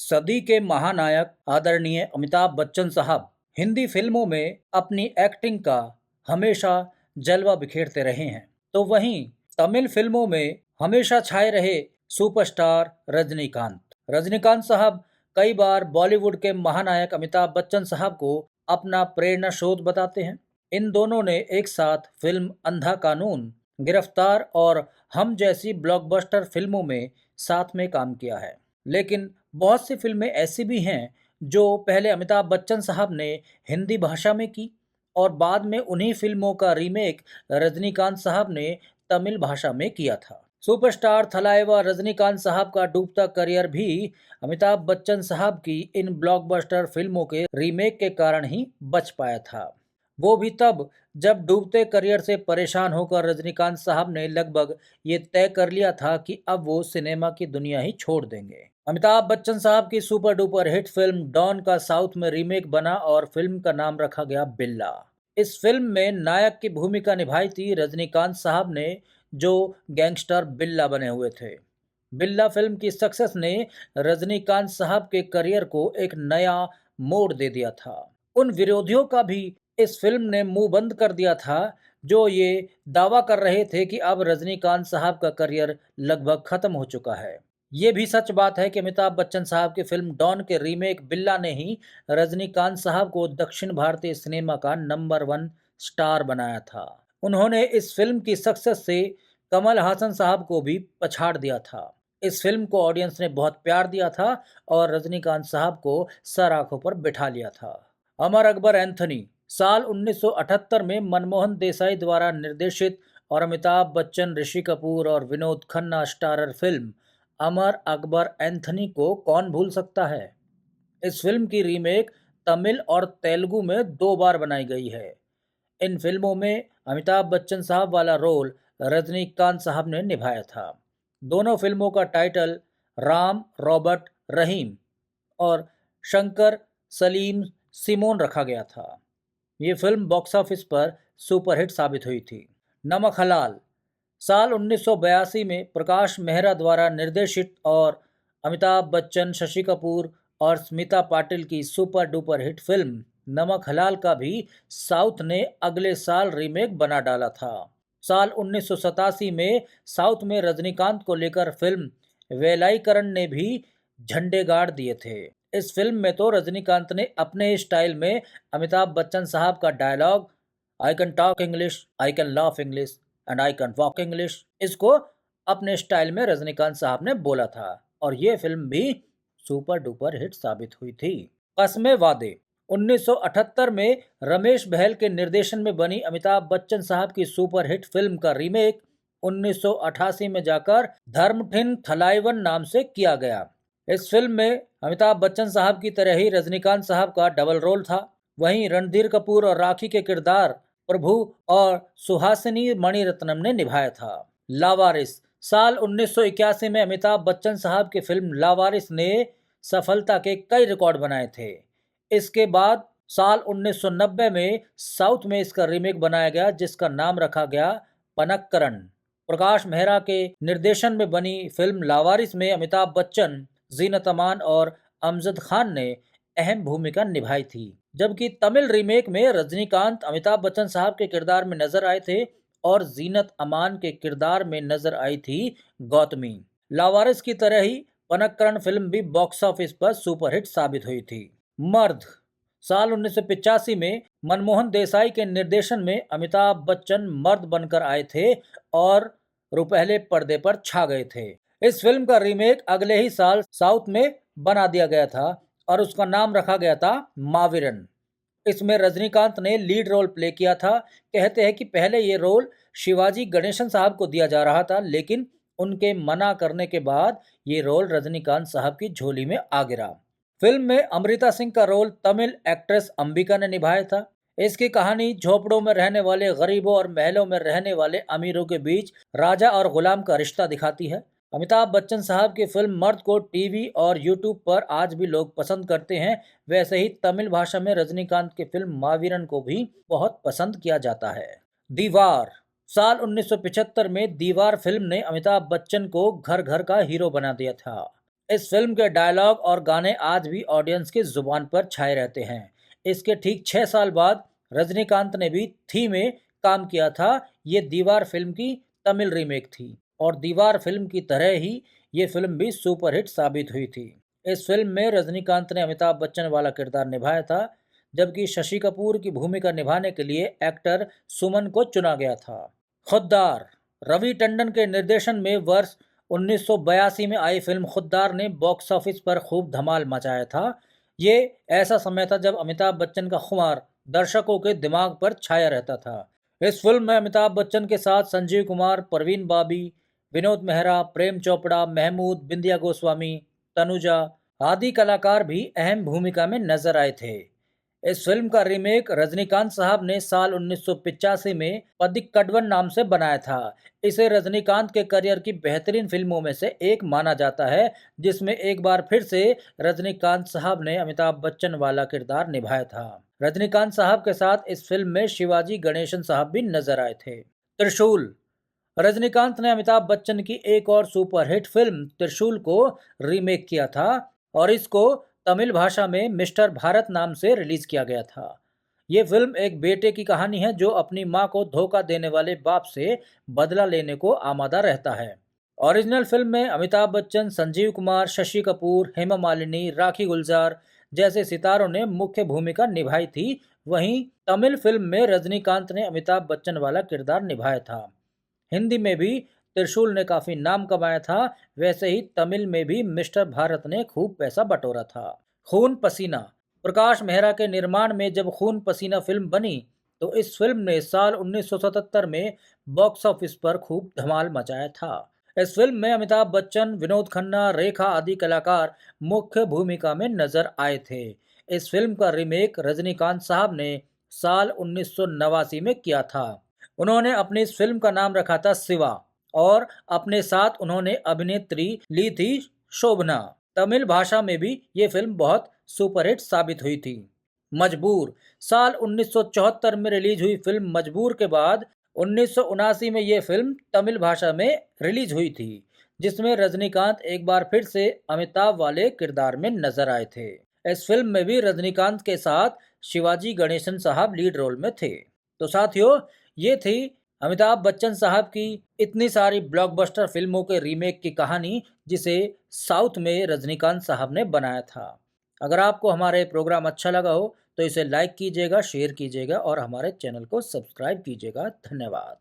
सदी के महानायक आदरणीय अमिताभ बच्चन साहब हिंदी फिल्मों में अपनी एक्टिंग का हमेशा जलवा बिखेरते रहे हैं। तो वहीं तमिल फिल्मों में हमेशा छाए रहे सुपरस्टार रजनीकांत। रजनीकांत साहब कई बार बॉलीवुड के महानायक अमिताभ बच्चन साहब को अपना प्रेरणा स्रोत बताते हैं। इन दोनों ने एक साथ फिल्म अंधा कानून, गिरफ्तार और हम जैसी ब्लॉकबस्टर फिल्मों में साथ में काम किया है। लेकिन बहुत सी फिल्में ऐसी भी हैं जो पहले अमिताभ बच्चन साहब ने हिंदी भाषा में की और बाद में उन्हीं फिल्मों का रीमेक रजनीकांत साहब ने तमिल भाषा में किया था। सुपरस्टार थलाइवा रजनीकांत साहब का डूबता करियर भी अमिताभ बच्चन साहब की इन ब्लॉकबस्टर फिल्मों के रीमेक के कारण ही बच पाया था। वो भी तब जब डूबते करियर से परेशान होकर रजनीकांत साहब ने लगभग ये तय कर लिया था कि अब वो सिनेमा की दुनिया ही छोड़ देंगे। अमिताभ बच्चन साहब की super duper hit film Don का साउथ में रीमेक बना और फिल्म का नाम रखा गया बिल्ला। इस फिल्म में नायक की भूमिका निभाई थी रजनीकांत साहब ने, जो गैंगस्टर बिल्ला बने हुए थे। बिल्ला फिल्म की सक्सेस ने रजनीकांत साहब के करियर को एक नया मोड़ दे दिया था। उन विरोधियों का भी इस फिल्म ने मुंह बंद कर दिया था जो ये दावा कर रहे थे कि अब रजनीकांत साहब का करियर लगभग खत्म हो चुका है। ये भी सच बात है कि अमिताभ बच्चन साहब की फिल्म डॉन के रीमेक बिल्ला ने ही रजनीकांत साहब को दक्षिण भारतीय सिनेमा का नंबर 1 स्टार बनाया था। उन्होंने इस फिल्म की सक्सेस से कमल हासन साहब को भी पछाड़ दिया था। इस फिल्म को ऑडियंस ने बहुत प्यार दिया था और रजनीकांत साहब को सर आंखों पर बिठा लिया था। अमर अकबर एंथनी साल 1978 में मनमोहन देसाई द्वारा निर्देशित और अमिताभ बच्चन, ऋषि कपूर और Vinod Khanna starrer film Amar Akbar Anthony को कौन भूल सकता है। इस फिल्म की रीमेक तमिल और तेलुगु में 2 बार बनाई गई है। इन फिल्मों में अमिताभ बच्चन साहब वाला रोल रजनीकांत साहब ने निभाया था। दोनों फिल्मों का टाइटल राम रॉबर्ट रहीम और शंकर सलीम सिमोन रखा गया था। ये फिल्म बॉक्स ऑफिस पर सुपरहिट साबित हुई थी। नमक हलाल साल 1982 में प्रकाश मेहरा द्वारा निर्देशित और अमिताभ बच्चन, शशि कपूर और स्मिता पाटिल की सुपर डुपर हिट फिल्म नमक हलाल का भी साउथ ने अगले साल रीमेक बना डाला था। साल 1987 में साउथ में रजनीकांत को लेकर फिल्म वेलाइकरण ने भी झंडे गाड़ दिए थे। इस फिल्म में तो रजनीकांत ने अपने स्टाइल में अमिताभ बच्चन साहब का dialogue I can talk English, I can laugh English and I can walk English, इसको अपने स्टाइल में रजनीकांत साहब ने बोला था और ये फिल्म भी सुपर डुपर हिट साबित हुई थी। कसमे वादे 1978 में रमेश बहल के निर्देशन में बनी अमिताभ बच्चन साहब की सुपर हिट फिल्म का रीमेक 1988 में जाकर धर्मठिन थलाइवन नाम से किया गया। इस फिल्म में अमिताभ बच्चन साहब की तरह ही रजनीकांत साहब का डबल रोल था। वहीं रणधीर कपूर और राखी के किरदार प्रभु और सुहासिनी मणिरत्नम ने निभाया था। लावारिस साल 1981 में अमिताभ बच्चन साहब की फिल्म लावारिस ने सफलता के कई रिकॉर्ड बनाए थे। इसके बाद साल 1990 में साउथ में इसका रीमेक बनाया गया जिसका नाम रखा गया पनक्करन। प्रकाश मेहरा के निर्देशन में बनी फिल्म लावारिस में अमिताभ बच्चन, जीनत अमान और अमजद खान ने अहम भूमिका निभाई थी, जबकि तमिल रीमेक में रजनीकांत अमिताभ बच्चन साहब के किरदार में नजर आए थे और जीनत अमान के किरदार में नजर आई थी गौतमी। लावारिस की तरह ही पनक्करन फिल्म भी बॉक्स ऑफिस पर सुपरहिट साबित हुई थी। मर्द साल 1985 में मनमोहन देसाई के निर्देशन में अमिताभ बच्चन मर्द बनकर आए थे और रुपहले पर्दे पर छा गए थे। इस फिल्म का रीमेक अगले ही साल साउथ में बना दिया गया था और उसका नाम रखा गया था मावीरन। इसमें रजनीकांत ने लीड रोल प्ले किया था। कहते हैं कि पहले ये रोल शिवाजी गणेशन साहब को दिया जा रहा था, लेकिन उनके मना करने के बाद ये रोल रजनीकांत साहब की झोली में आ गिरा। फिल्म में अमृता सिंह का रोल तमिल एक्ट्रेस अंबिका ने निभाया था। इसकी कहानी झोपड़ों में रहने वाले गरीबों और महलों में रहने वाले अमीरों के बीच राजा और गुलाम का रिश्ता दिखाती है। अमिताभ बच्चन साहब की फिल्म मर्द को टीवी और यूट्यूब पर आज भी लोग पसंद करते हैं। वैसे ही तमिल भाषा में रजनीकांत की फिल्म मावीरन को भी बहुत पसंद किया जाता है। दीवार साल 1975 में दीवार फिल्म ने अमिताभ बच्चन को घर घर का हीरो बना दिया था। इस फिल्म के डायलॉग और गाने आज भी ऑडियंस की जुबान पर छाए रहते हैं। इसके ठीक 6 साल बाद रजनीकांत ने भी थी में काम किया था। ये दीवार फिल्म की तमिल रीमेक थी और दीवार फिल्म की तरह ही ये फिल्म भी सुपरहिट साबित हुई थी। इस फिल्म में रजनीकांत ने अमिताभ बच्चन वाला किरदार निभाया था, जबकि शशि कपूर की भूमिका निभाने के लिए एक्टर सुमन को चुना गया था। खुद्दार रवि टंडन के निर्देशन में वर्ष 1982 में आई फिल्म खुद्दार ने बॉक्स ऑफिस पर खूब धमाल मचाया था। ये ऐसा समय था जब अमिताभ बच्चन का खुमार दर्शकों के दिमाग पर छाया रहता था। इस फिल्म में अमिताभ बच्चन के साथ संजीव कुमार, परवीन बाबी, विनोद मेहरा, प्रेम चोपड़ा, महमूद, बिंदिया गोस्वामी, तनुजा आदि कलाकार भी अहम भूमिका में नजर आए थे। इस फिल्म का रीमेक रजनीकांत साहब ने साल 1985 में पदिक्कडवन नाम से बनाया था। इसे रजनीकांत के करियर की बेहतरीन फिल्मों में से एक माना जाता है, जिसमें एक बार फिर से रजनीकांत साहब ने अमिताभ बच्चन वाला किरदार निभाया था। रजनीकांत साहब के साथ इस फिल्म में शिवाजी गणेशन साहब भी नजर आए थे। त्रिशूल रजनीकांत ने अमिताभ बच्चन की एक और सुपरहिट फिल्म त्रिशूल को रीमेक किया था और इसको तमिल भाषा में मिस्टर भारत नाम से रिलीज किया गया था। ये फिल्म एक बेटे की कहानी है जो अपनी मां को धोखा देने वाले बाप से बदला लेने को आमादा रहता है। ओरिजिनल फिल्म में अमिताभ बच्चन, संजीव कुमार, शशि कपूर, हेमा मालिनी, राखी गुलजार जैसे सितारों ने मुख्य भूमिका निभाई थी। वहीं तमिल फिल्म में रजनीकांत ने अमिताभ बच्चन वाला किरदार निभाया था। हिंदी में भी त्रिशूल ने काफी नाम कमाया था। वैसे ही तमिल में भी मिस्टर भारत ने खूब पैसा बटोरा था। खून पसीना प्रकाश मेहरा के निर्माण में जब खून पसीना फिल्म बनी तो इस फिल्म ने साल 1977 में बॉक्स ऑफिस पर खूब धमाल मचाया था। इस फिल्म में अमिताभ बच्चन, विनोद खन्ना, रेखा आदि कलाकार मुख्य भूमिका में नजर आए थे। इस फिल्म का रीमेक रजनीकांत साहब ने साल 1989 में किया था। उन्होंने अपनी इस फिल्म का नाम रखा था शिवा और अपने साथ उन्होंने अभिनेत्री ली थी शोभना। तमिल भाषा में भी ये फिल्म बहुत सुपरहिट साबित हुई थी। मजबूर साल 1974 में रिलीज हुई फिल्म मजबूर के बाद 1979 में ये फिल्म तमिल भाषा में रिलीज हुई थी, जिसमें रजनीकांत एक बार फिर से अमिताभ वाले किरदार में नजर आए थे। इस फिल्म में भी रजनीकांत के साथ शिवाजी गणेशन साहब लीड रोल में थे। तो साथियों, ये थी अमिताभ बच्चन साहब की इतनी सारी ब्लॉकबस्टर फिल्मों के रीमेक की कहानी, जिसे साउथ में रजनीकांत साहब ने बनाया था। अगर आपको हमारे प्रोग्राम अच्छा लगा हो तो इसे लाइक कीजिएगा, शेयर कीजिएगा और हमारे चैनल को सब्सक्राइब कीजिएगा। धन्यवाद।